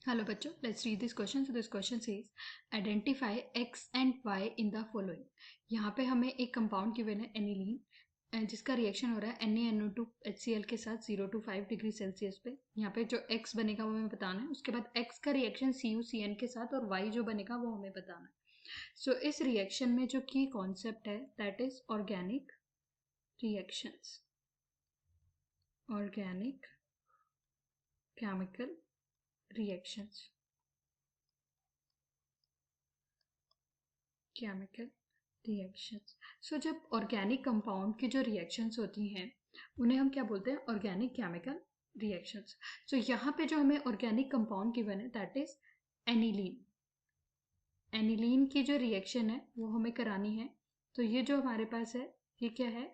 Hello बच्चों, let's read this question. So this question says identify X and Y in the following. यहाँ पे हमें एक compound given है एनिलीन जिसका रिएक्शन हो रहा है NaNO2HCl के साथ 0 to 5 डिग्री सेल्सियस पे. यहाँ पे जो X बनेगा वो हमें बताना है. उसके बाद X का रिएक्शन CuCN के साथ और Y जो बनेगा वो हमें बताना है. सो इस रिएक्शन में जो की कॉन्सेप्ट है that is organic reactions, organic chemical reactions, chemical reactions. So जब ऑर्गेनिक कंपाउंड की जो रिएक्शंस होती हैं उन्हें हम क्या बोलते हैं? Organic chemical reactions. सो यहाँ पे जो हमें ऑर्गेनिक कंपाउंड गिवन है दैट इज एनिलीन. एनिलीन की जो रिएक्शन है वो हमें करानी है. तो ये जो हमारे पास है ये क्या है?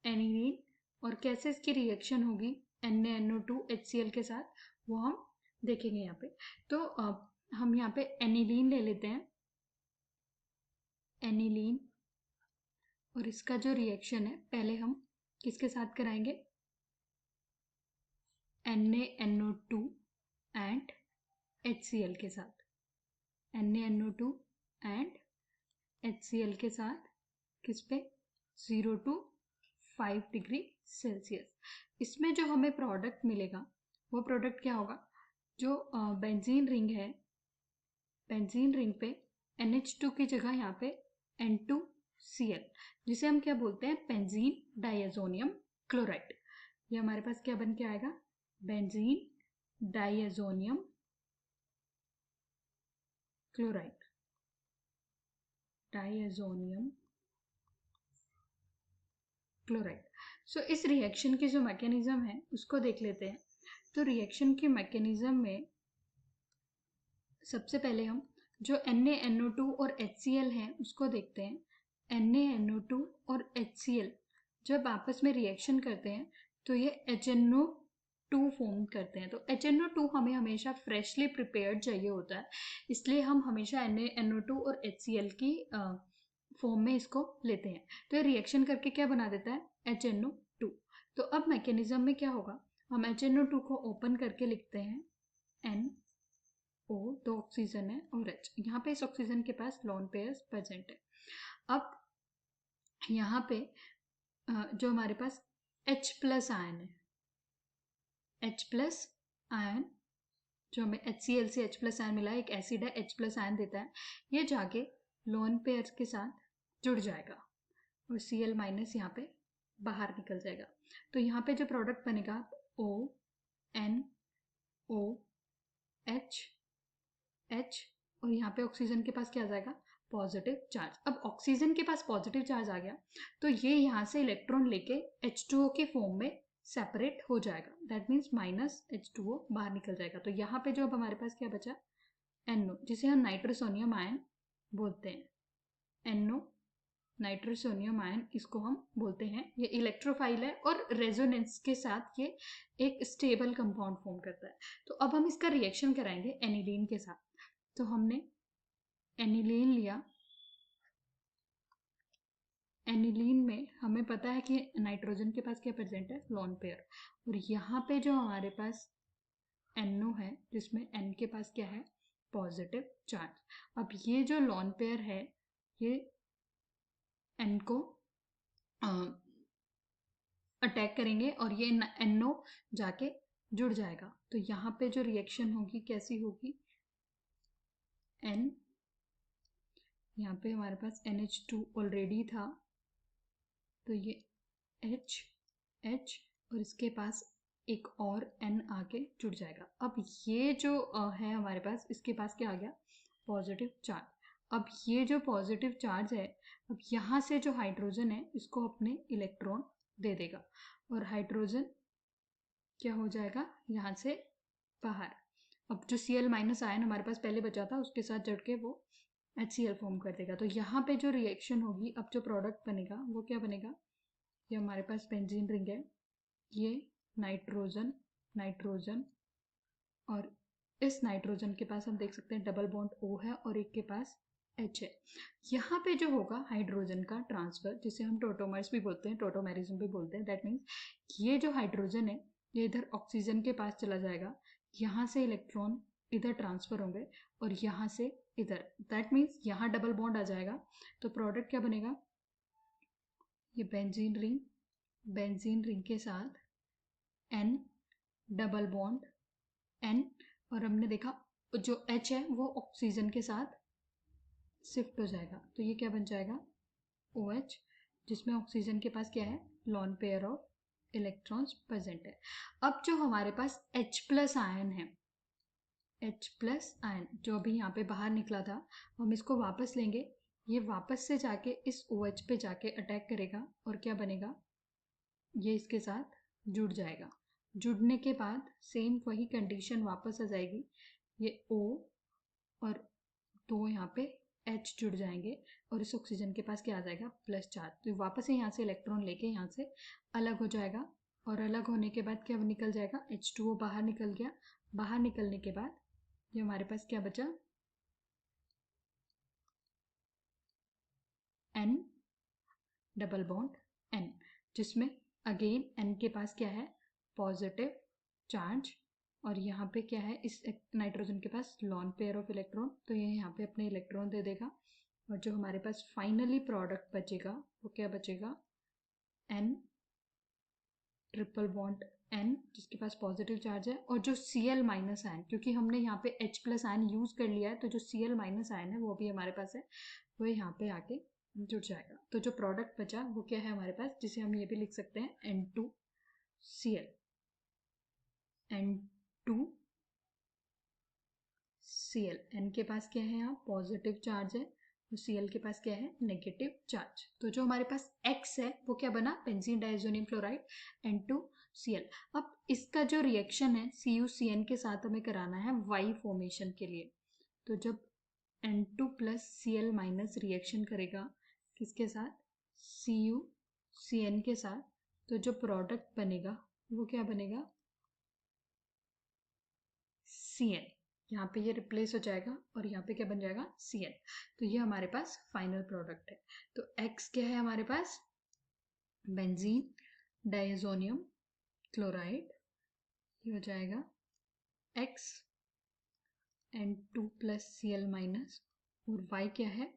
एनिलीन. और कैसे इसकी रिएक्शन होगी NaNO2HCl के साथ वो हम देखेंगे यहाँ पे. तो हम यहाँ पे एनिलीन ले लेते हैं, एनिलीन. और इसका जो रिएक्शन है पहले हम किसके साथ कराएंगे? NaNO2 एंड HCl के साथ. NaNO2 एंड HCl के साथ किस पे? 0 to 5 डिग्री सेल्सियस. इसमें जो हमें प्रोडक्ट मिलेगा वो प्रोडक्ट क्या होगा? जो बेंजीन रिंग है, बेंजीन रिंग पे NH2 की जगह यहाँ पे N2Cl जिसे हम क्या बोलते हैं? Benzene diazonium chloride. ये हमारे पास क्या बन के आएगा? Benzene diazonium chloride, diazonium chloride. So इस रिएक्शन की जो मैकेनिज्म है उसको देख लेते हैं. तो रिएक्शन की मैकेनिज्म में सबसे पहले हम जो NaNO2 और HCl है उसको देखते हैं. NaNO2 और HCl जब आपस में रिएक्शन करते हैं तो ये HNO2 फॉर्म करते हैं. तो HNO2 हमें हमेशा फ्रेशली प्रिपेयर्ड चाहिए होता है, इसलिए हम हमेशा NaNO2 और HCl की फॉर्म में इसको लेते हैं. तो ये रिएक्शन करके क्या बना देता है? HNO2. तो अब मैकेनिज्म में क्या होगा? हम HNO2 को ओपन करके लिखते हैं NO, 2 ऑक्सीजन है और H. यहाँ पे इस ऑक्सीजन के पास लोन पेयर्स प्रेजेंट है. अब यहाँ पे जो हमारे पास H प्लस आयन है, H प्लस आयन जो हमें HCl से H प्लस आयन मिला है, एक एसिड है, H प्लस आयन देता है. ये जाके लोन पेयर के साथ जुड़ जाएगा और Cl माइनस यहाँ पे बाहर निकल जाएगा. तो यहाँ पे जो प्रोडक्ट बनेगा O N O H H और यहाँ पे ऑक्सीजन के पास क्या आ जाएगा? Positive charge. अब ऑक्सीजन के पास पॉजिटिव चार्ज आ गया तो ये यहाँ से इलेक्ट्रॉन लेके H2O के फॉर्म में सेपरेट हो जाएगा. दैट मीन्स माइनस H2O बाहर निकल जाएगा. तो यहाँ पे जो अब हमारे पास क्या बचा? NO जिसे हम नाइट्रोसोनियम आयन बोलते हैं. NO नाइट्रोसोनियम आयन इसको हम बोलते हैं. ये इलेक्ट्रोफाइल है और रेजोनेंस के साथ ये एक स्टेबल कंपाउंड फॉर्म करता है. तो अब हम इसका रिएक्शन कराएंगे एनिलीन के साथ. तो हमने एनिलीन लिया. एनिलीन में हमें पता है कि नाइट्रोजन के पास क्या प्रेजेंट है? Lone pair. और यहाँ पे जो हमारे पास NO है जिसमें N के पास क्या है? Positive charge. अब ये जो लोन पेयर है ये N को अटैक करेंगे और ये NO जाके जुड़ जाएगा. तो यहाँ पे जो रिएक्शन होगी कैसी होगी? N, यहाँ पे हमारे पास NH2 ऑलरेडी था तो ये H और इसके पास एक और N आके जुड़ जाएगा. अब ये जो है हमारे पास इसके पास क्या आ गया? Positive charge. अब ये जो पॉजिटिव चार्ज है अब यहाँ से जो हाइड्रोजन है इसको अपने इलेक्ट्रॉन दे देगा और हाइड्रोजन क्या हो जाएगा? यहाँ से बाहर. अब जो Cl माइनस आयन हमारे पास पहले बचा था उसके साथ जड़ के वो HCl फॉर्म कर देगा. तो यहाँ पे जो रिएक्शन होगी अब जो प्रोडक्ट बनेगा वो क्या बनेगा? ये हमारे पास बेंजीन रिंग है, ये नाइट्रोजन नाइट्रोजन और इस नाइट्रोजन के पास हम देख सकते हैं डबल बॉन्ड O है और एक के पास H है. यहाँ पे जो होगा हाइड्रोजन का ट्रांसफर जिसे हम टोटोमर्स भी बोलते हैं, टोटोमेरिज्म भी बोलते हैं. दैट मीन्स ये जो हाइड्रोजन है ये इधर ऑक्सीजन के पास चला जाएगा, यहाँ से इलेक्ट्रॉन इधर ट्रांसफर होंगे और यहाँ से इधर, दैट मीन्स यहाँ डबल बॉन्ड आ जाएगा। तो प्रोडक्ट क्या बनेगा, ये बेंजीन रिंग के साथ N डबल बॉन्ड N, और हमने देखा जो H है वो ऑक्सीजन के साथ शिफ्ट हो जाएगा, तो ये क्या बन जाएगा OH, जिसमें ऑक्सीजन के पास क्या है, lone pair of electrons present है। अब जो हमारे पास H प्लस आयन है, H प्लस आयन जो अभी यहाँ पे बाहर निकला था, हम इसको वापस लेंगे, ये वापस से जाके इस OH पे जाके अटैक करेगा और क्या बनेगा, ये इसके साथ जुड़ जाएगा। जुड़ने के बाद सेम वही कंडीशन वापस आ जाएगी, ये O और दो यहाँ पे H जुड़ जाएंगे और इस ऑक्सीजन के पास क्या आ जाएगा, प्लस चार्ज। तो वापस से यहाँ से इलेक्ट्रॉन लेके यहाँ से अलग हो जाएगा, और अलग होने के बाद क्या निकल जाएगा, H2O बाहर निकल गया। बाहर निकलने के बाद ये हमारे पास क्या बचा, N डबल बॉन्ड N, जिसमें अगेन N के पास क्या है, पॉजिटिव चार्ज, और यहाँ पे क्या है, इस नाइट्रोजन के पास लॉन पेयर ऑफ इलेक्ट्रॉन, तो ये यहाँ पे अपने इलेक्ट्रॉन दे देगा। और जो हमारे पास फाइनली प्रोडक्ट बचेगा वो क्या बचेगा, N ट्रिपल बॉन्ड N, जिसके पास पॉजिटिव चार्ज है, और जो Cl माइनस आयन, क्योंकि हमने यहाँ पे H प्लस आयन यूज कर लिया है, तो जो Cl माइनस आयन है वो भी हमारे पास है, वो यहाँ पे आके जुड़ जाएगा। तो जो प्रोडक्ट बचा वो क्या है हमारे पास, जिसे हम ये भी लिख सकते हैं N2Cl, N2Cl, N के पास क्या है, यहाँ पॉजिटिव चार्ज है, तो Cl के पास क्या है, नेगेटिव चार्ज। तो जो हमारे पास X है वो क्या बना, बेंजीन डाइज़ोनियम क्लोराइड N2Cl। अब इसका जो रिएक्शन है CuCN के साथ हमें कराना है Y फॉर्मेशन के लिए। तो जब N2 plus Cl minus reaction करेगा किसके साथ, CuCN के साथ, तो जो प्रोडक्ट बनेगा वो क्या बनेगा, Cn। यहाँ पे ये रिप्लेस हो जाएगा और यहाँ पे क्या बन जाएगा, Cn। तो ये हमारे पास फाइनल प्रोडक्ट है। तो X क्या है हमारे पास, बेंजीन डाइज़ोनियम क्लोराइड, ये हो जाएगा X N2 plus Cl minus, और Y क्या है,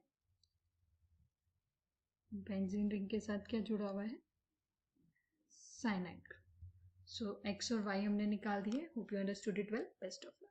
बेंजीन रिंग के साथ क्या जुड़ा हुआ है, साइनाइड। सो X और Y हमने निकाल दिए। Hope you understood it well, best of luck.